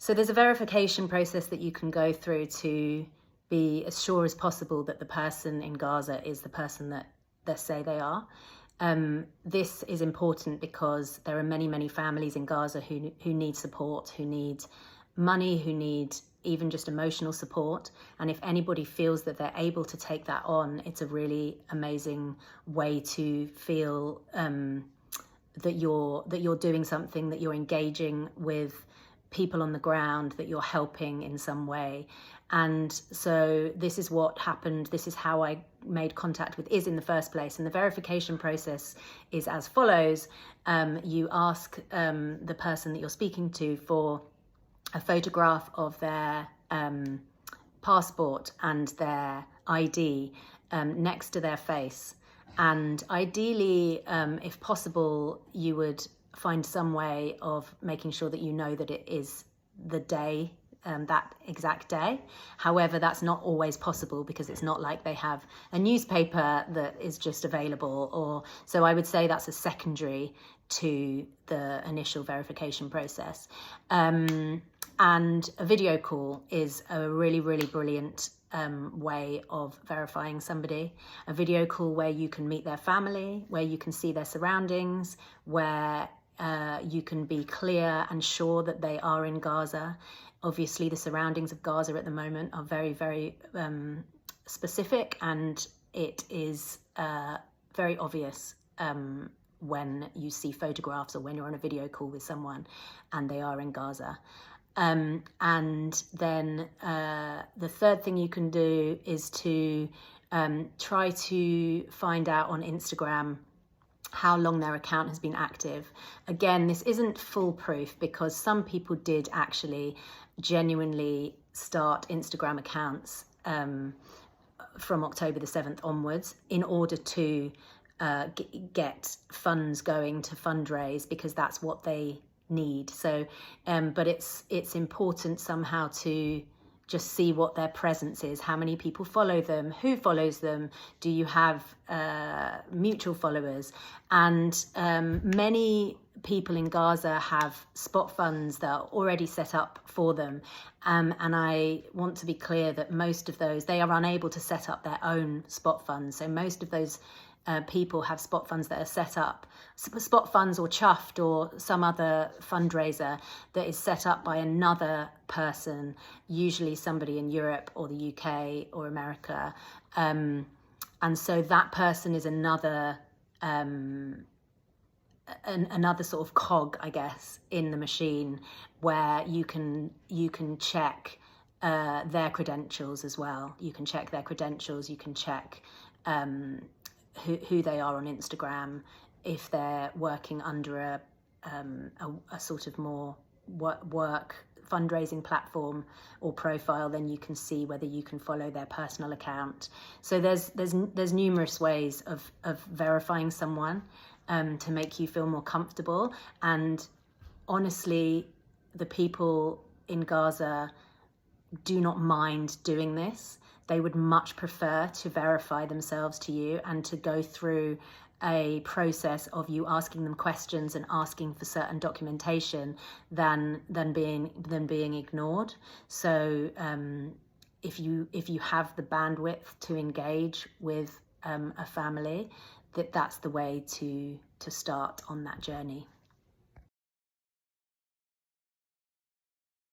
So there's a verification process that you can go through to be as sure as possible that the person in Gaza is the person that they say they are. This is important because there are many, many families in Gaza who need support, who need money, who need even just emotional support. And if anybody feels that they're able to take that on, it's a really amazing way to feel that you're doing something, that you're engaging with people on the ground, that you're helping in some way. And so this is what happened. This is how I made contact with Is in the first place. And the verification process is as follows. You ask the person that you're speaking to for a photograph of their passport and their ID next to their face. And ideally, if possible, you would find some way of making sure that you know that it is the day, that exact day. However, that's not always possible because it's not like they have a newspaper that is just available. Or so I would say that's a secondary to the initial verification process. And a video call is a really, really brilliant way of verifying somebody. A video call where you can meet their family, where you can see their surroundings, where you can be clear and sure that they are in Gaza. Obviously, the surroundings of Gaza at the moment are very, very specific, and it is very obvious when you see photographs or when you're on a video call with someone and they are in Gaza. And then the third thing you can do is to try to find out on Instagram how long their account has been active. Again, this isn't foolproof because some people did actually genuinely start Instagram accounts from October the 7th onwards in order to get funds going to fundraise, because that's what they need. So, but it's important somehow to just see what their presence is, how many people follow them, who follows them, do you have mutual followers? And many people in Gaza have spot funds that are already set up for them. And I want to be clear that most of those, they are unable to set up their own spot funds. So most of those people have spot funds that are set up, spot funds or Chuffed or some other fundraiser that is set up by another person, usually somebody in Europe or the UK or America. And so that person is another sort of cog, I guess, in the machine where you can check their credentials as well. You can check their credentials, you can check who they are on Instagram. If they're working under a sort of more work fundraising platform or profile, then you can see whether you can follow their personal account. So there's numerous ways of verifying someone to make you feel more comfortable. And honestly, the people in Gaza do not mind doing this. They would much prefer to verify themselves to you and to go through a process of you asking them questions and asking for certain documentation than being ignored. So if you have the bandwidth to engage with a family, that's the way to start on that journey.